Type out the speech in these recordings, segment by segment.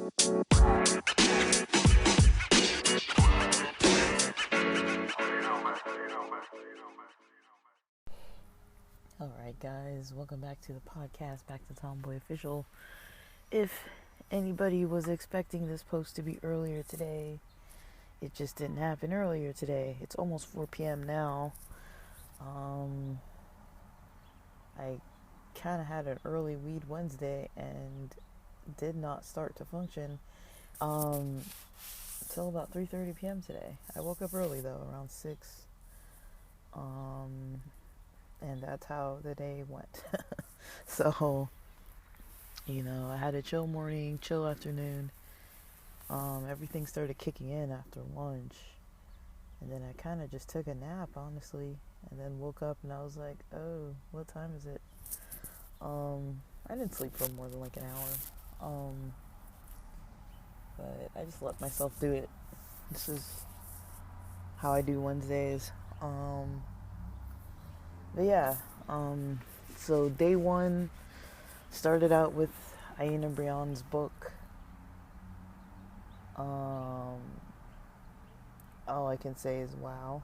Alright guys, welcome back to the podcast, back to Tomboy Official. If anybody was expecting this post to be earlier today, it just didn't happen earlier today. It's almost 4 p.m. now. I kind of had an early Weed Wednesday and did not start to function until about 3:30 p.m. today. I woke up early though, around 6. And that's how the day went. So, I had a chill morning, chill afternoon. Everything started kicking in after lunch. And then I kind of just took a nap, honestly. And then woke up and I was like, oh, what time is it? I didn't sleep for more than like an hour. But I just let myself do it. This is how I do Wednesdays. But yeah, so day one started out with Aina Brian's book. All I can say is wow.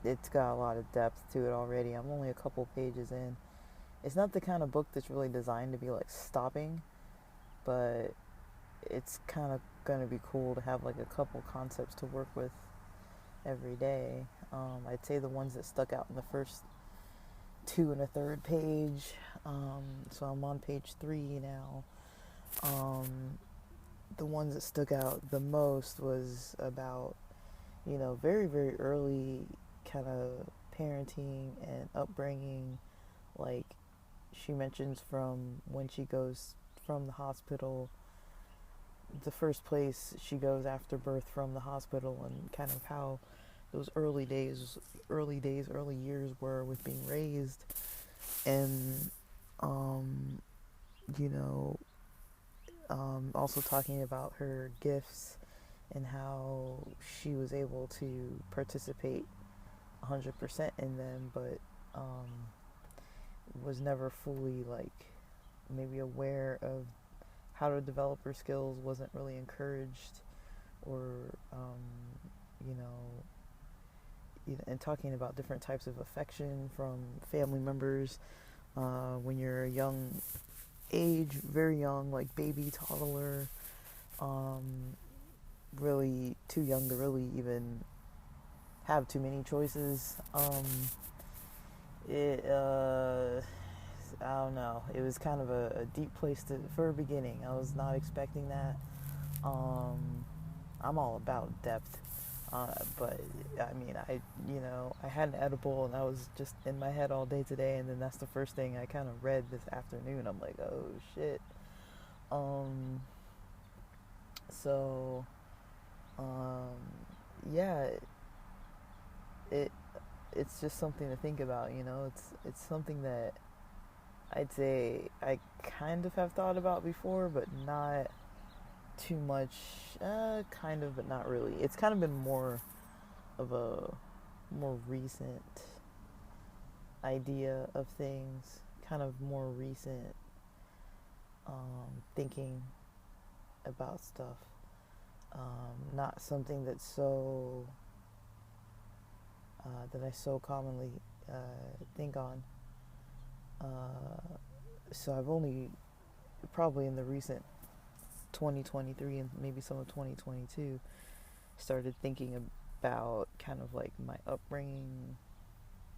It's got a lot of depth to it already. I'm only a couple pages in. It's not the kind of book that's really designed to be like stopping, but it's kind of gonna be cool to have like a couple concepts to work with every day. I'd say the ones that stuck out in the first 2 and a third page. So I'm on page 3 now. The ones that stuck out the most was about, very, very early kind of parenting and upbringing. Like, she mentions from when she goes from the hospital, the first place she goes after birth from the hospital, and kind of how those early years were with being raised, and also talking about her gifts and how she was able to participate 100% in them, but was never fully maybe aware of how to develop her skills, wasn't really encouraged, or and talking about different types of affection from family members when you're a young age, very young, like baby, toddler, really too young to really even have too many choices. I don't know. It was kind of a deep place for a beginning. I was not expecting that. I'm all about depth. But I mean, I had an edible and I was just in my head all day today, and then that's the first thing I kind of read this afternoon. I'm like, oh shit. Yeah, it's just something to think about. It's something that I'd say I kind of have thought about before, but not too much. Kind of, but not really. It's kind of been more of a more recent idea of things, kind of more recent thinking about stuff. Not something that's that I so commonly think on. So I've only probably in the recent 2023 and maybe some of 2022 started thinking about kind of like my upbringing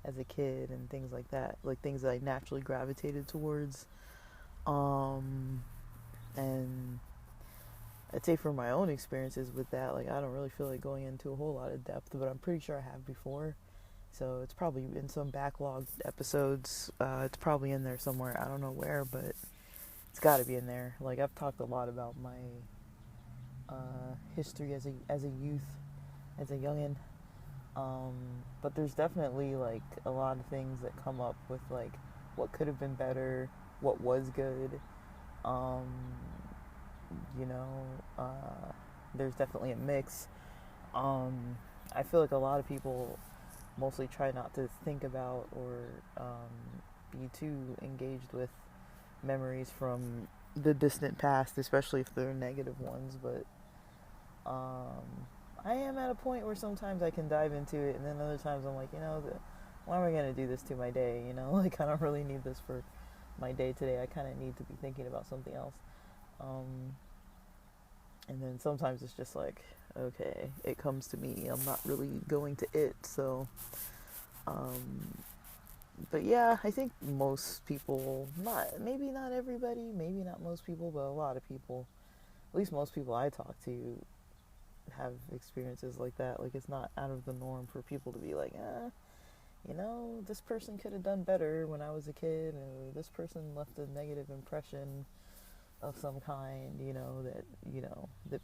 as a kid and things like that, like things that I naturally gravitated towards. And I'd say from my own experiences with that, like I don't really feel like going into a whole lot of depth, but I'm pretty sure I have before. So it's probably in some backlogged episodes. It's probably in there somewhere. I don't know where, but it's got to be in there. Like I've talked a lot about my history as a youth, as a youngin'. But there's definitely like a lot of things that come up with like what could have been better, what was good. There's definitely a mix. I feel like a lot of people mostly try not to think about or be too engaged with memories from the distant past, especially if they're negative ones. But I am at a point where sometimes I can dive into it, and then other times I'm like, why am I gonna do this to my day? Like I don't really need this for my day today. I kind of need to be thinking about something else. And then sometimes it's just like, okay, it comes to me. I'm not really going to it. So, but yeah, I think most people, maybe not everybody, maybe not most people, but a lot of people, at least most people I talk to, have experiences like that. Like it's not out of the norm for people to be like, this person could have done better when I was a kid, or this person left a negative impression of some kind, that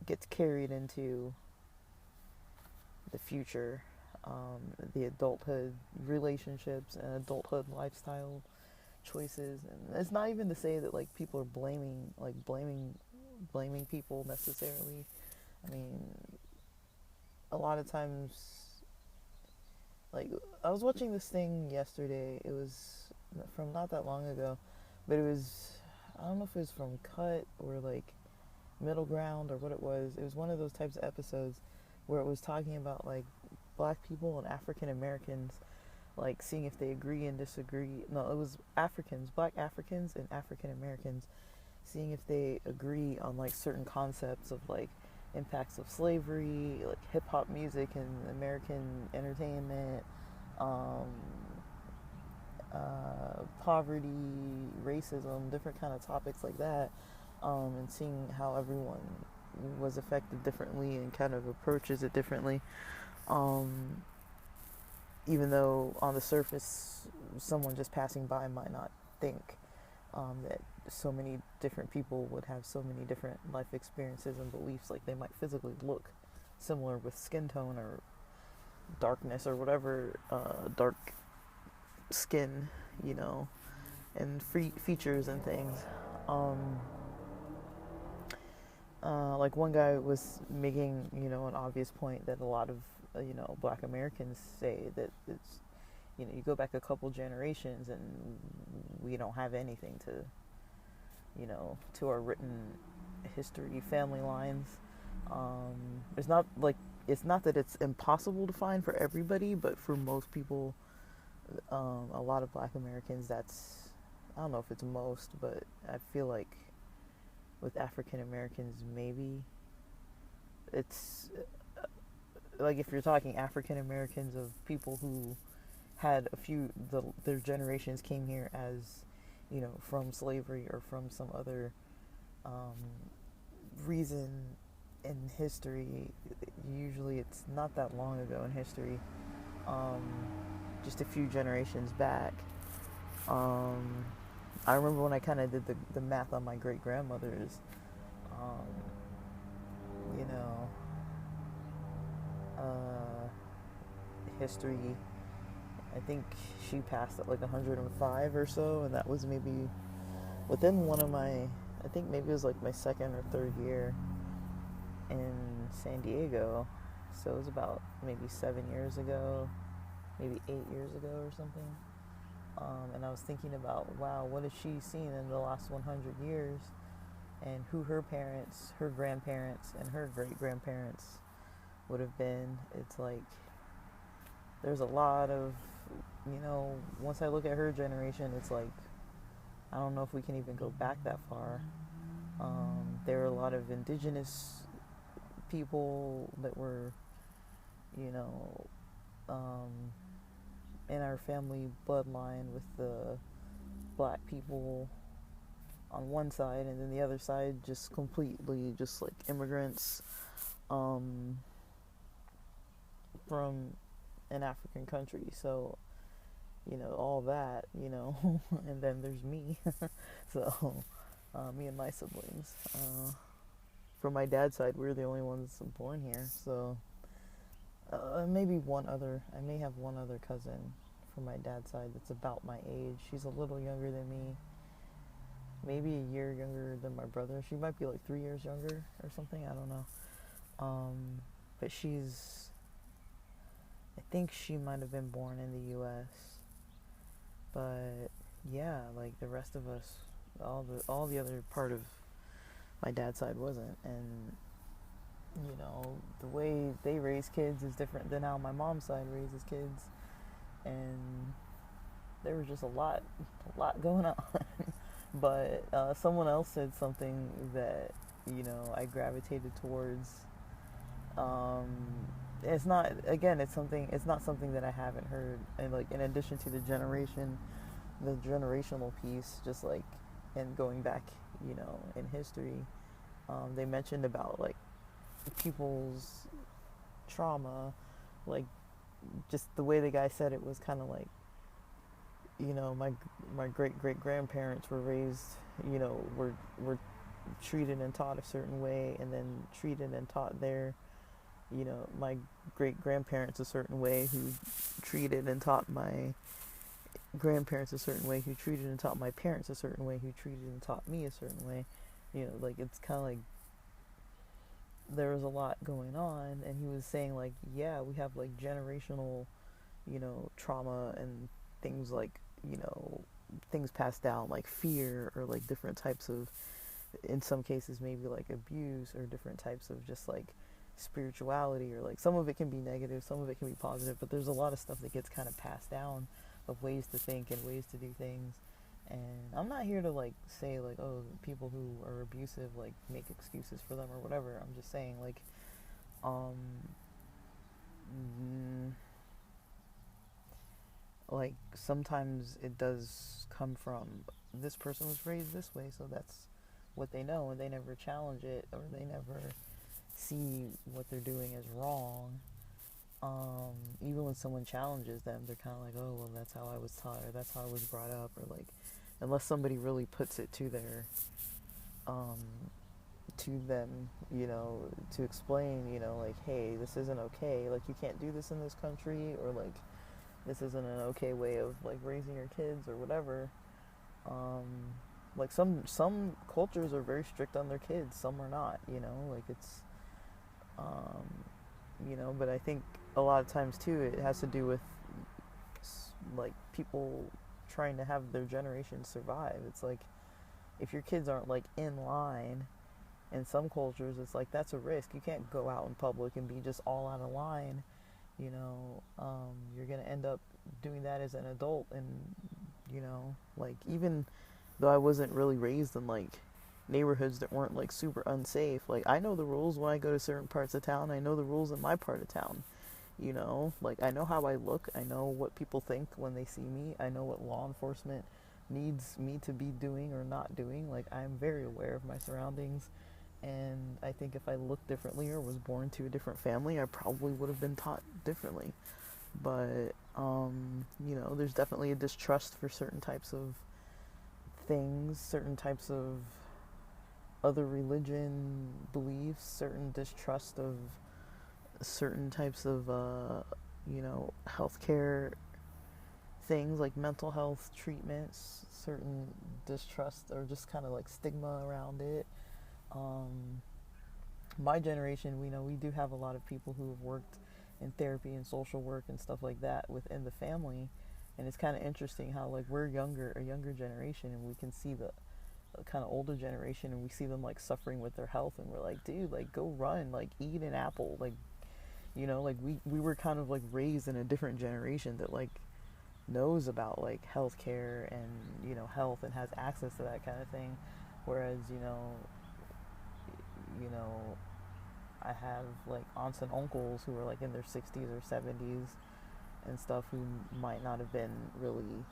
gets carried into the future, the adulthood relationships and adulthood lifestyle choices. And it's not even to say that like people are blaming people necessarily. I mean, a lot of times, like I was watching this thing yesterday. It was from not that long ago, but I don't know if it was from Cut or like Middle Ground or what it was. It was one of those types of episodes where it was talking about like black people and African Americans, like seeing if they agree and disagree. No, it was black Africans and African Americans, seeing if they agree on like certain concepts of like impacts of slavery, like hip hop music and American entertainment, poverty, racism, different kind of topics like that, and seeing how everyone was affected differently and kind of approaches it differently. Even though on the surface, someone just passing by might not think that so many different people would have so many different life experiences and beliefs. Like they might physically look similar with skin tone or darkness or whatever, dark skin, and features and things. Like one guy was making, an obvious point that a lot of, black Americans say that it's, you go back a couple generations and we don't have anything to our written history, family lines. It's not that it's impossible to find for everybody, but for most people, a lot of black Americans, I don't know if it's most, but I feel like with African Americans, maybe it's like if you're talking African Americans of people who had their generations came here as, from slavery or from some other reason in history. Usually it's not that long ago in history, just a few generations back. I remember when I kind of did the math on my great grandmother's, you know, history. I think she passed at like 105 or so, and that was maybe within one of my, I think maybe it was like my second or third year in San Diego. So it was about maybe 7 years ago, maybe 8 years ago or something. And I was thinking about, wow, what has she seen in the last 100 years, and who her parents, her grandparents, and her great-grandparents would have been. It's like there's a lot of, once I look at her generation, it's like I don't know if we can even go back that far. There were a lot of indigenous people that were, in our family bloodline with the black people on one side, and then the other side just completely just like immigrants from an African country. So, all that, and then there's me. So, me and my siblings. From my dad's side, we're the only ones born here. So, maybe I may have one other cousin from my dad's side that's about my age. She's a little younger than me. Maybe a year younger than my brother. She might be like 3 years younger or something. I don't know. But I think she might have been born in the U.S. But yeah, like the rest of us, all the other part of my dad's side wasn't, and the way they raise kids is different than how my mom's side raises kids, and there was just a lot going on. But someone else said something that I gravitated towards. Um, it's not again. It's not something that I haven't heard. And like in addition to the generational piece, just like and going back, in history, they mentioned about like people's trauma, like just the way the guy said it was kind of like my great great grandparents were raised, were treated and taught a certain way, and then treated and taught my great grandparents a certain way, who treated and taught my grandparents a certain way, who treated and taught my parents a certain way, who treated and taught me a certain way. Like it's kind of like there was a lot going on, and he was saying like, yeah, we have like generational, trauma and things like, things passed down like fear or like different types of, in some cases maybe like abuse or different types of just like spirituality, or like some of it can be negative, some of it can be positive, but there's a lot of stuff that gets kind of passed down of ways to think and ways to do things. And I'm not here to like say like, oh, people who are abusive like make excuses for them or whatever. I'm just saying like, um mm, like sometimes it does come from, this person was raised this way, so that's what they know, and they never challenge it, or they never see what they're doing as wrong. Even when someone challenges them, they're kind of like, oh, well, that's how I was taught, or that's how I was brought up, or like, unless somebody really puts it um, to them, to explain, like, hey, this isn't okay, like, you can't do this in this country, or like, this isn't an okay way of like raising your kids or whatever. Um, like some cultures are very strict on their kids, some are not. Like it's um, but I think a lot of times too it has to do with like people trying to have their generation survive. It's like if your kids aren't like in line, in some cultures it's like that's a risk. You can't go out in public and be just all out of line. You're gonna end up doing that as an adult, and like even though I wasn't really raised in like neighborhoods that weren't like super unsafe, like I know the rules when I go to certain parts of town. I know the rules in my part of town. Like I know how I look. I know what people think when they see me. I know what law enforcement needs me to be doing or not doing. Like I'm very aware of my surroundings. And I think if I looked differently or was born to a different family, I probably would have been taught differently. But there's definitely a distrust for certain types of things, certain types of other religion beliefs, certain distrust of certain types of healthcare things like mental health treatments, certain distrust or just kind of like stigma around it. Um, my generation, we do have a lot of people who have worked in therapy and social work and stuff like that within the family, and it's kind of interesting how like we're a younger generation, and we can see the kind of older generation, and we see them like suffering with their health, and we're like, dude, like go run, like eat an apple, like like we were kind of like raised in a different generation that like knows about like healthcare and health and has access to that kind of thing, whereas you know I have like aunts and uncles who are like in their 60s or 70s and stuff, who might not have been really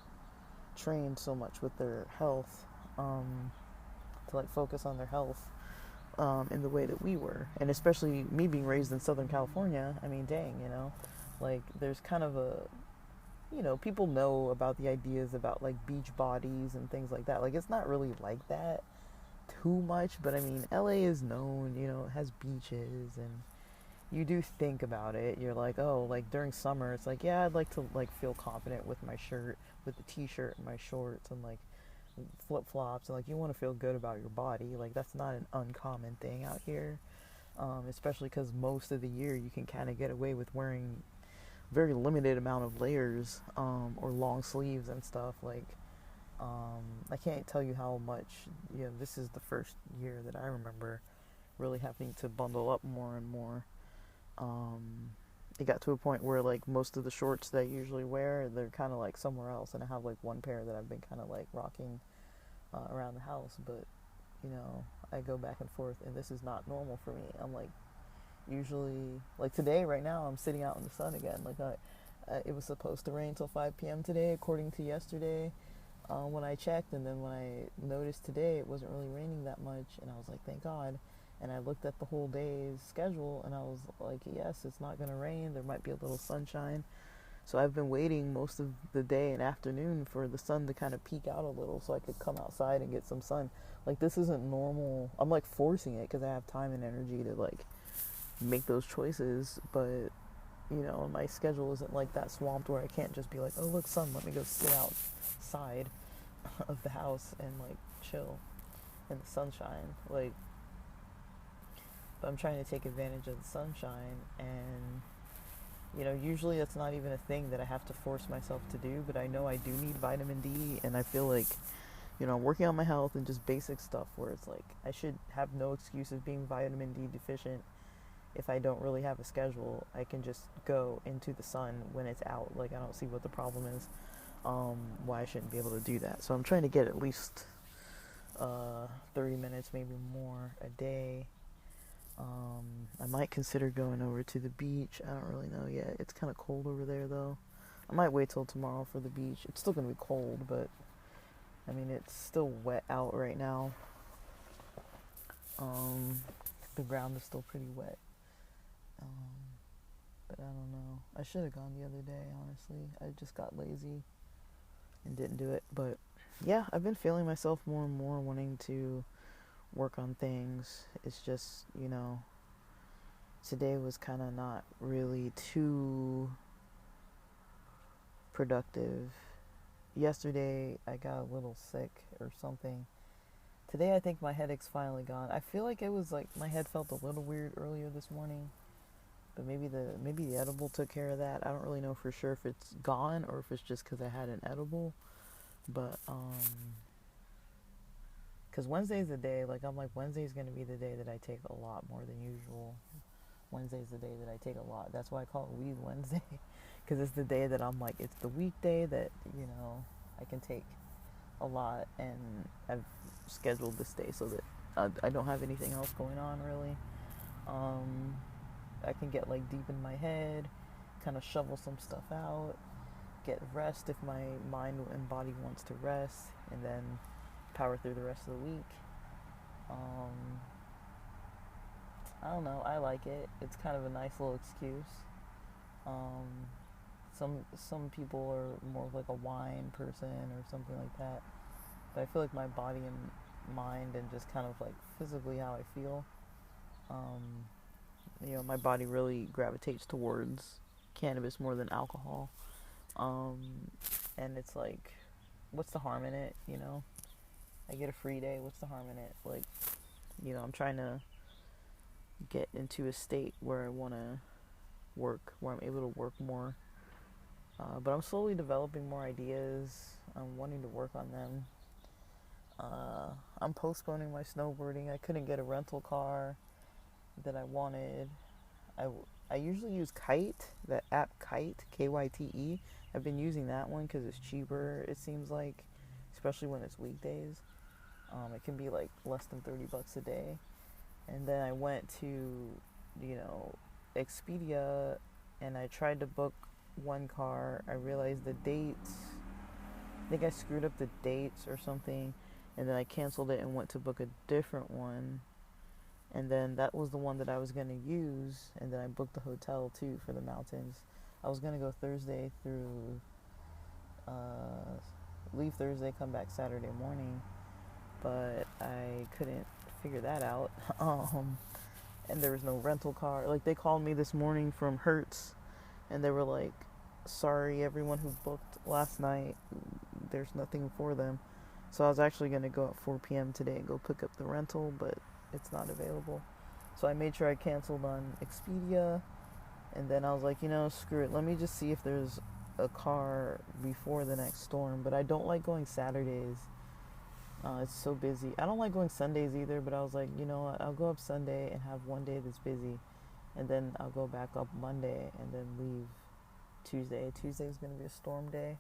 trained so much with their health, to like focus on their health, in the way that we were. And especially me being raised in Southern California, I mean, dang, like there's kind of a, people know about the ideas about like beach bodies and things like that. Like it's not really like that too much, but I mean, LA is known, it has beaches, and you do think about it. You're like, oh, like during summer, it's like, yeah, I'd like to like feel confident with my shirt, with the t-shirt and my shorts and like flip-flops, and like you want to feel good about your body. Like that's not an uncommon thing out here, especially because most of the year you can kind of get away with wearing very limited amount of layers, or long sleeves and stuff. Like I can't tell you how much, this is the first year that I remember really having to bundle up more and more. Um, it got to a point where like most of the shorts that I usually wear, they're kind of like somewhere else, and I have like one pair that I've been kind of like rocking around the house, but I go back and forth, and this is not normal for me. I'm like, usually, like today, right now, I'm sitting out in the sun again. Like, it was supposed to rain till 5 p.m. today, according to yesterday when I checked, and then when I noticed today, it wasn't really raining that much, and I was like, thank God. And I looked at the whole day's schedule, and I was like, yes, it's not going to rain. There might be a little sunshine. So I've been waiting most of the day and afternoon for the sun to kind of peek out a little so I could come outside and get some sun. Like, this isn't normal. I'm like forcing it because I have time and energy to like make those choices, but my schedule isn't like that swamped where I can't just be like, oh look, sun, let me go sit outside of the house and like chill in the sunshine. Like, but I'm trying to take advantage of the sunshine, and usually that's not even a thing that I have to force myself to do, but I know I do need vitamin D, and I feel like I'm working on my health and just basic stuff where it's like I should have no excuse of being vitamin D deficient. If I don't really have a schedule, I can just go into the sun when it's out. Like, I don't see what the problem is, why I shouldn't be able to do that. So I'm trying to get at least 30 minutes, maybe more a day. I might consider going over to the beach. I don't really know yet. It's kind of cold over there, though. I might wait till tomorrow for the beach. It's still going to be cold, but I mean, it's still wet out right now. The ground is still pretty wet. But I don't know. I should have gone the other day, honestly. I just got lazy and didn't do it. But yeah, I've been feeling myself more and more wanting to work on things. It's just, today was kind of not really too productive. Yesterday, I got a little sick or something. Today, I think my headache's finally gone. I feel like it was like my head felt a little weird earlier this morning, but maybe the edible took care of that. I don't really know for sure if it's gone or if it's just because I had an edible. But because Wednesday's the day, like I'm like, Wednesday's gonna be the day that I take a lot more than usual. Wednesday's the day that I take a lot. That's why I call it Weed Wednesday, because it's the day that I'm like, it's the weekday that I can take a lot, and I've scheduled this day so that I don't have anything else going on really. I can get like deep in my head, kind of shovel some stuff out, get rest if my mind and body wants to rest, and then power through the rest of the week. I don't know, I like it. It's kind of a nice little excuse. Some people are more of like a wine person or something like that, but I feel like my body and mind and just kind of like physically how I feel, my body really gravitates towards cannabis more than alcohol. And it's like, what's the harm in it? I get a free day. What's the harm in it? Like, I'm trying to get into a state where I want to work, where I'm able to work more. But I'm slowly developing more ideas. I'm wanting to work on them. I'm postponing my snowboarding. I couldn't get a rental car that I wanted. I usually use Kite, that app Kite, Kyte. I've been using that one because it's cheaper, it seems like, especially when it's weekdays. It can be like less than $30 a day. And then I went to, Expedia, and I tried to book one car. I realized the dates, I think I screwed up the dates or something, and then I canceled it and went to book a different one. And then that was the one that I was going to use, and then I booked the hotel too for the mountains. I was going to go Thursday through, leave Thursday, come back Saturday morning, but I couldn't figure that out. And there was no rental car. Like, they called me this morning from Hertz, and they were like, sorry, everyone who booked last night, there's nothing for them. So I was actually going to go at 4 p.m. today and go pick up the rental, but it's not available. So I made sure I canceled on Expedia, and then I was like, screw it, let me just see if there's a car before the next storm, but I don't like going Saturdays. It's so busy. I don't like going Sundays either, but I was like, you know what, I'll go up Sunday and have one day that's busy, and then I'll go back up Monday and then leave Tuesday. Tuesday's going to be a storm day,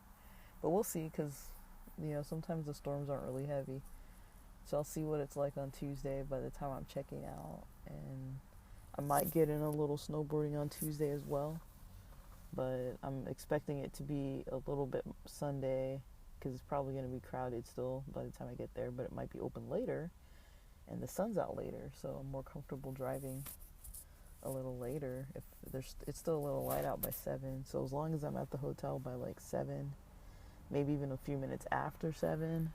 but we'll see because, sometimes the storms aren't really heavy. So I'll see what it's like on Tuesday by the time I'm checking out, and I might get in a little snowboarding on Tuesday as well, but I'm expecting it to be a little bit Sunday because it's probably going to be crowded still by the time I get there, but it might be open later and the sun's out later, so I'm more comfortable driving a little later if it's still a little light out by 7. So as long as I'm at the hotel by like 7, maybe even a few minutes after 7,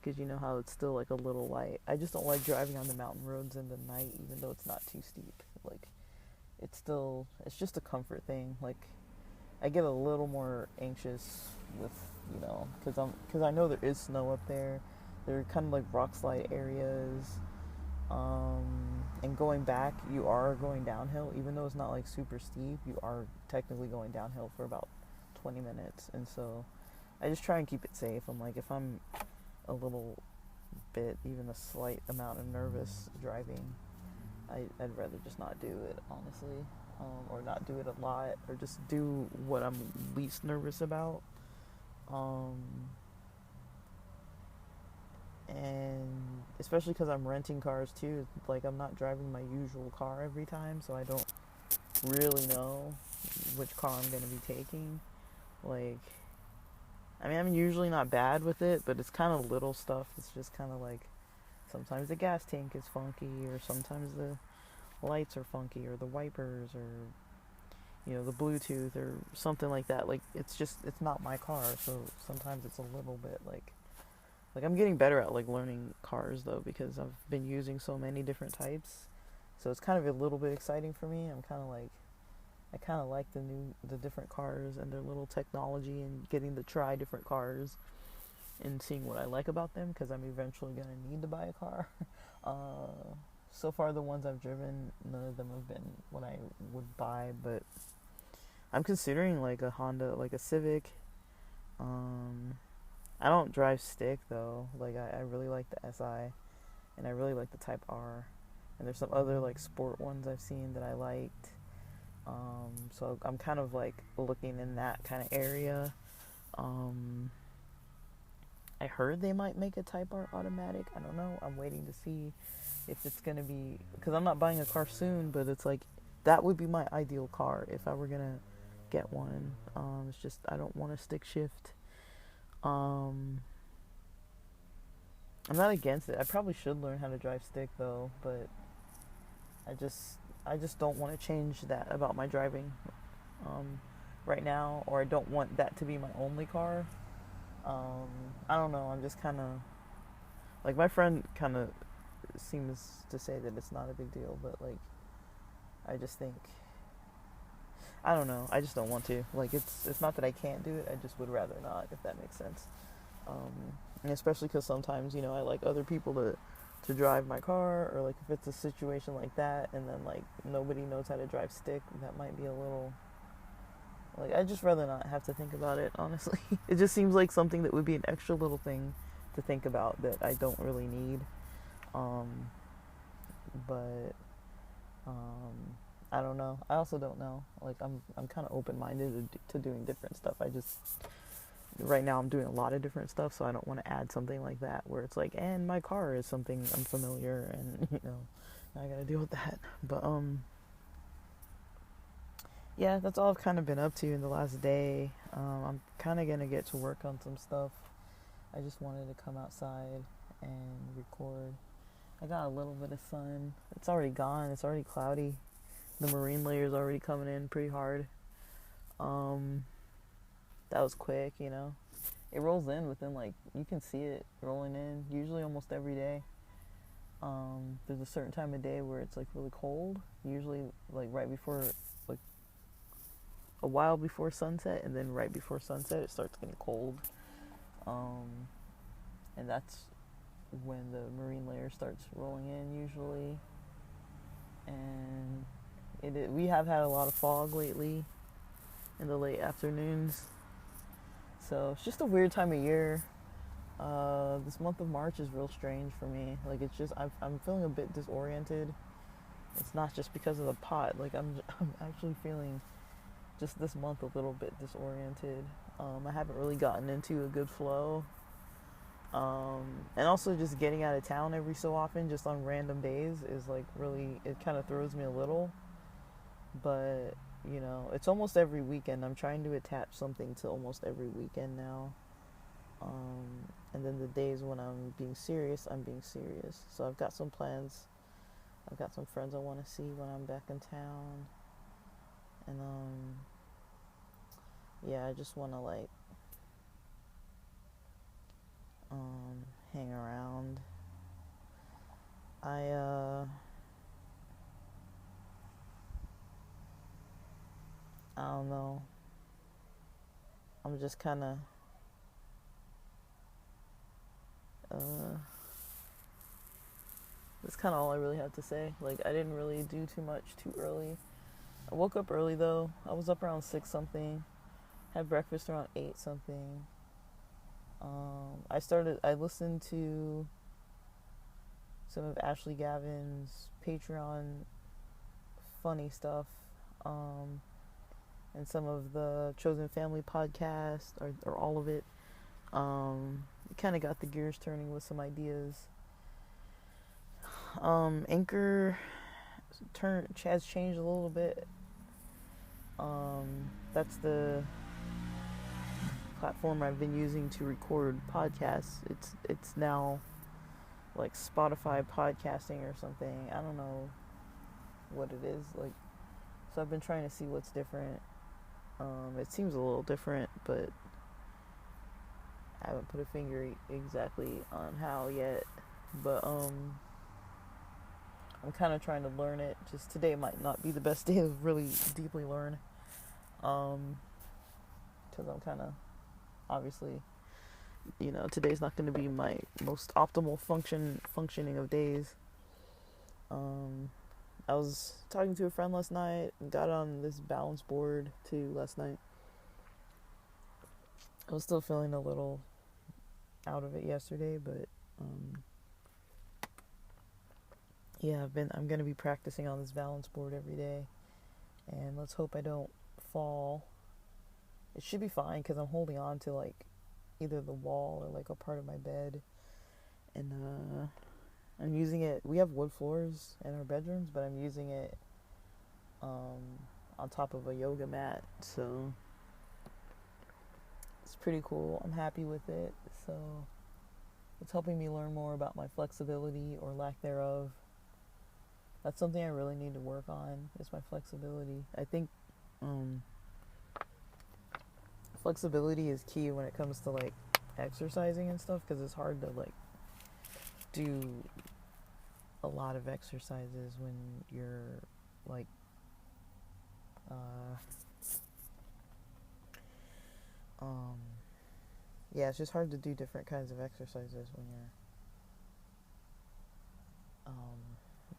because you know how it's still like a little light. I just don't like driving on the mountain roads in the night, even though it's not too steep. Like, it's just a comfort thing. Like, I get a little more anxious with, because I know there is snow up there. There are kind of like rock slide areas. And going back, you are going downhill, even though it's not like super steep. You are technically going downhill for about 20 minutes, and so I just try and keep it safe. I'm like, if I'm a little bit, even a slight amount of nervous driving, I'd rather just not do it, honestly, or not do it a lot, or just do what I'm least nervous about. And especially because I'm renting cars too, like I'm not driving my usual car every time, so I don't really know which car I'm going to be taking. Like, I mean, I'm usually not bad with it, but it's kind of little stuff. It's just kind of like, sometimes the gas tank is funky, or sometimes the lights are funky, or the wipers, or, the Bluetooth, or something like that. Like, it's not my car, so sometimes it's a little bit like I'm getting better at like learning cars though, because I've been using so many different types. So it's kind of a little bit exciting for me. I kind of like the different cars and their little technology, and getting to try different cars and seeing what I like about them, because I'm eventually going to need to buy a car. So far the ones I've driven, none of them have been what I would buy, but I'm considering like a Honda, like a Civic. I don't drive stick though. Like, I really like the SI, and I really like the Type R, and there's some other like sport ones I've seen that I liked. So I'm kind of like looking in that kind of area. I heard they might make a Type R automatic. I don't know. I'm waiting to see if it's gonna be, because I'm not buying a car soon, but it's like that would be my ideal car if I were gonna get one. It's just I don't want to stick shift. I'm not against it. I probably should learn how to drive stick though, but I just don't want to change that about my driving right now, or I don't want that to be my only car. I don't know. I'm just kind of like, my friend kind of seems to say that it's not a big deal, but like I just think, I don't know. I just don't want to. Like, it's not that I can't do it. I just would rather not, if that makes sense. And especially because sometimes, I like other people to drive my car, or like if it's a situation like that, and then like nobody knows how to drive stick, that might be a little, like, I'd just rather not have to think about it, honestly. It just seems like something that would be an extra little thing to think about that I don't really need. But I don't know. I also don't know. Like, I'm kind of open-minded to doing different stuff. Right now I'm doing a lot of different stuff, so I don't want to add something like that where it's like, and my car is something unfamiliar, and I gotta deal with that. But yeah, that's all I've kind of been up to in the last day. I'm kind of gonna get to work on some stuff. I just wanted to come outside and record. I got a little bit of sun. It's already gone. It's already cloudy. The marine layer is already coming in pretty hard. That was quick, It rolls in within, like, you can see it rolling in, usually almost every day. There's a certain time of day where it's, like, really cold, usually, like, right before, like, a while before sunset, and then right before sunset it starts getting cold. And that's when the marine layer starts rolling in, usually. And we have had a lot of fog lately in the late afternoons. So it's just a weird time of year. This month of March is real strange for me. Like it's just I'm feeling a bit disoriented. It's not just because of the pot. Like I'm actually feeling just this month a little bit disoriented. I haven't really gotten into a good flow. And also just getting out of town every so often, just on random days, is like really, it kind of throws me a little. But, you know, it's almost every weekend. I'm trying to attach something to almost every weekend now. And then the days when I'm being serious, I'm being serious. So I've got some plans. I've got some friends I want to see when I'm back in town. And, yeah, I just want to, like, hang around. I don't know. I'm just kind of, that's kind of all I really have to say. Like, I didn't really do too much too early. I woke up early, though. I was up around 6 something. Had breakfast around 8 something. I listened to some of Ashley Gavin's Patreon funny stuff, and some of the Chosen Family podcast, or all of it. Kind of got the gears turning with some ideas. Anchor has changed a little bit. That's the platform I've been using to record podcasts. It's now like Spotify podcasting or something. I don't know what it is. Like, so I've been trying to see what's different. It seems a little different, but I haven't put a finger exactly on how yet. But I'm kind of trying to learn it. Just today might not be the best day to really deeply learn. Because I'm kind of, obviously, you know, today's not going to be my most optimal functioning of days. I was talking to a friend last night and got on this balance board too last night. I was still feeling a little out of it yesterday, but yeah, I'm going to be practicing on this balance board every day, and let's hope I don't fall. It should be fine because I'm holding on to like either the wall or like a part of my bed, and I'm using it. We have wood floors in our bedrooms, but I'm using it on top of a yoga mat, so it's pretty cool. I'm happy with it. So it's helping me learn more about my flexibility or lack thereof. That's something I really need to work on, is my flexibility. I think flexibility is key when it comes to like exercising and stuff, because it's hard to like do a lot of exercises when you're like yeah, it's just hard to do different kinds of exercises when you're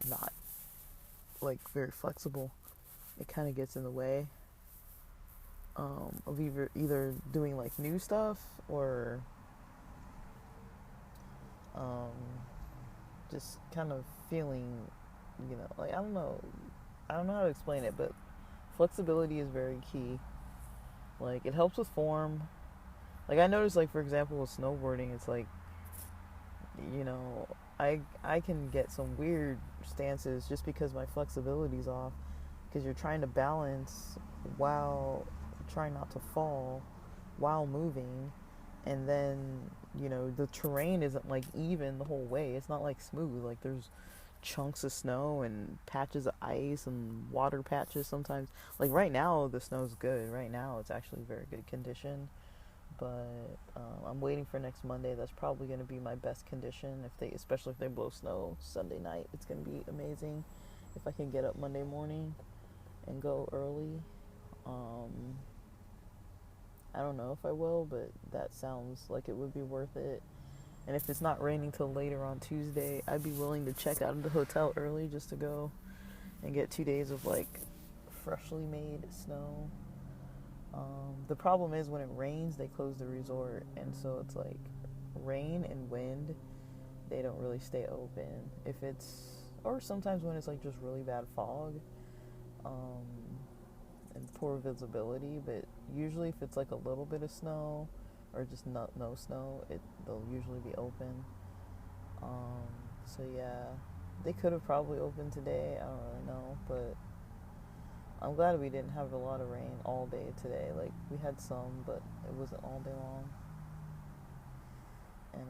not like very flexible. It kind of gets in the way of either doing like new stuff or just kind of feeling, you know, like I don't know how to explain it, but flexibility is very key. Like, it helps with form. Like, I noticed, like, for example, with snowboarding, it's like, you know, I can get some weird stances just because my flexibility's off, because you're trying to balance while trying not to fall while moving, and then, you know, the terrain isn't like even the whole way. It's not like smooth. Like, there's chunks of snow and patches of ice and water patches sometimes. Like, right now the snow's good. Right now it's actually very good condition, but I'm waiting for next Monday. That's probably going to be my best condition, especially if they blow snow Sunday night. It's going to be amazing if I can get up Monday morning and go early. I don't know if I will, but that sounds like it would be worth it. And if it's not raining till later on Tuesday, I'd be willing to check out of the hotel early just to go and get 2 days of like freshly made snow. The problem is when it rains, they close the resort, and so it's like rain and wind, they don't really stay open. If it's, or sometimes when it's like just really bad fog, um, and poor visibility, but usually if it's like a little bit of snow or just no snow, they'll usually be open. Um, so yeah, they could have probably opened today. I don't really know, but I'm glad we didn't have a lot of rain all day today. Like we had some, but it wasn't all day long. And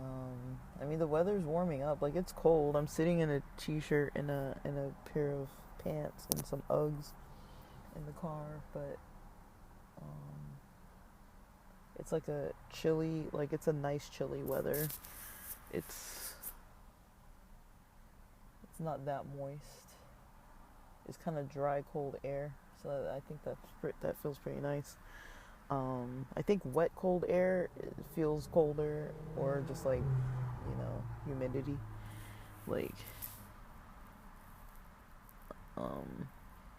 I mean the weather's warming up. Like it's cold. I'm sitting in a t-shirt and a pair of pants and some Uggs in the car, but um, it's like a chilly, like it's a nice chilly weather. It's it's not that moist. It's kind of dry, cold air. So I think that feels pretty nice. I think wet, cold air it feels colder, or just like humidity. Like, um,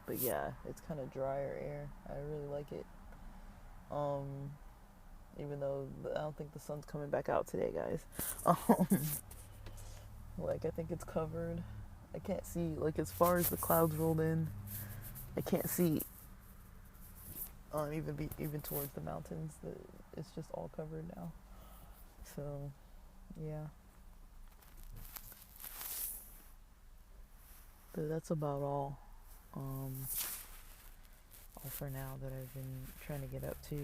but yeah, it's kind of drier air. I really like it. Um, Even though I don't think the sun's coming back out today, guys. Um, like I think it's covered. I can't see like as far as the clouds rolled in. I can't see even towards the mountains. It's just all covered now. So yeah, but that's about all for now that I've been trying to get up to.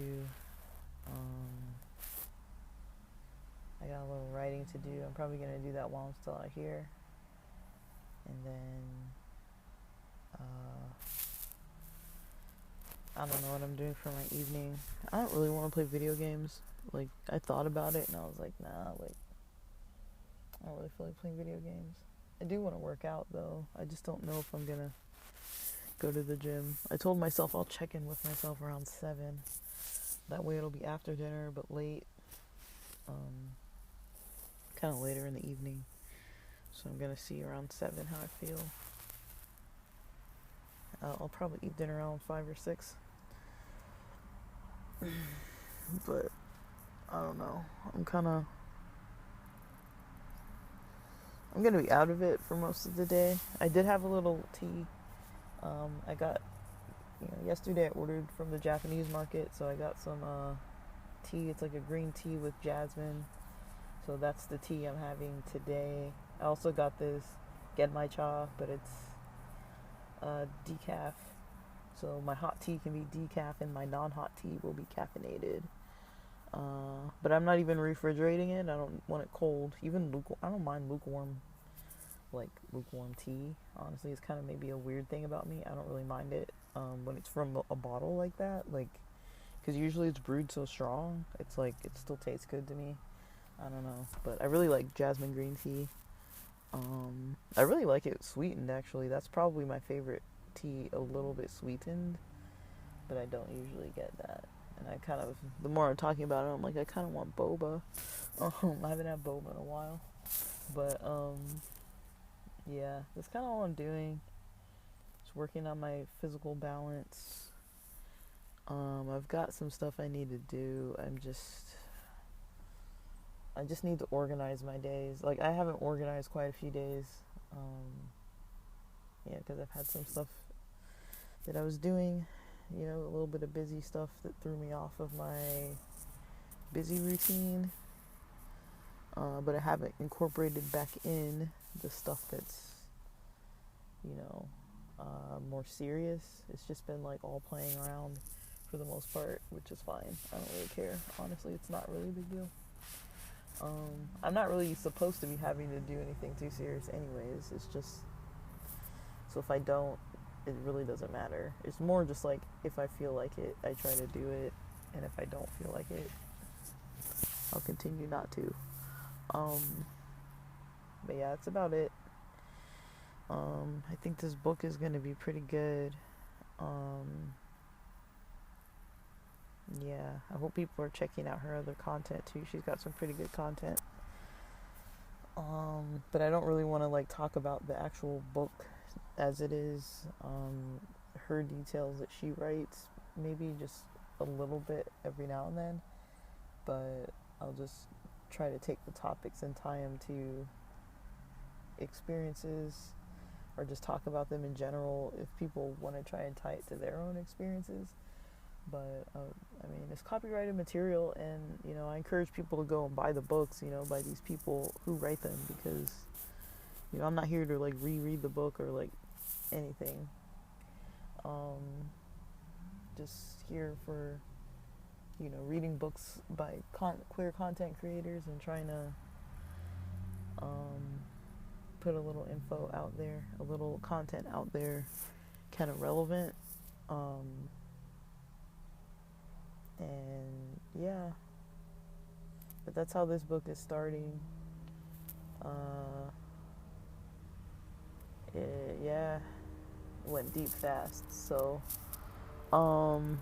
I got a little writing to do. I'm probably gonna do that while I'm still out here, and then I don't know what I'm doing for my evening. I don't really want to play video games. Like I thought about it, and I was like, nah. Like I don't really feel like playing video games. I do want to work out though. I just don't know if I'm gonna go to the gym. I told myself I'll check in with myself around 7. That way it'll be after dinner, but late. Kind of later in the evening. So I'm gonna see around 7 how I feel. I'll probably eat dinner around 5 or 6. But I don't know. I'm gonna be out of it for most of the day. I did have a little tea. I got, yesterday I ordered from the Japanese market, so I got some tea. It's like a green tea with jasmine. So that's the tea I'm having today. I also got this genmaicha, but it's decaf. So my hot tea can be decaf and my non-hot tea will be caffeinated. But I'm not even refrigerating it. I don't want it cold. I don't mind lukewarm tea. Honestly, it's kind of maybe a weird thing about me. I don't really mind it when it's from a bottle like that. Like, because usually it's brewed so strong. It's like, it still tastes good to me. I don't know. But I really like jasmine green tea. I really like it sweetened, actually. That's probably my favorite tea, a little bit sweetened. But I don't usually get that. And I kind of, the more I'm talking about it, I'm like, I kind of want boba. I haven't had boba in a while. But, yeah, that's kind of all I'm doing. Just working on my physical balance. I've got some stuff I need to do. I just need to organize my days. Like, I haven't organized quite a few days. Yeah, because I've had some stuff that I was doing, a little bit of busy stuff that threw me off of my busy routine. But I haven't incorporated back in the stuff that's, more serious. It's just been like all playing around for the most part, which is fine. I don't really care. Honestly, it's not really a big deal. I'm not really supposed to be having to do anything too serious anyways. It's just, so if I don't, it really doesn't matter. It's more just like, if I feel like it, I try to do it, and if I don't feel like it, I'll continue not to. But yeah, that's about it. I think this book is going to be pretty good. Yeah, I hope people are checking out her other content too. She's got some pretty good content. But I don't really want to like talk about the actual book as it is. Her details that she writes, maybe just a little bit every now and then, but I'll just try to take the topics and tie them to experiences or just talk about them in general if people want to try and tie it to their own experiences. But I mean, it's copyrighted material, and I encourage people to go and buy the books, by these people who write them, because I'm not here to like reread the book or like anything. Just here for reading books by queer content creators and trying to put a little info out there, a little content out there, kind of relevant. And yeah, but that's how this book is starting. It went deep fast. So, alright,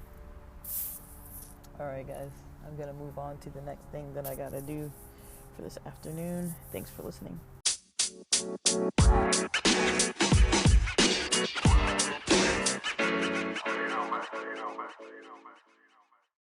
guys, I'm gonna move on to the next thing that I gotta do for this afternoon. Thanks for listening.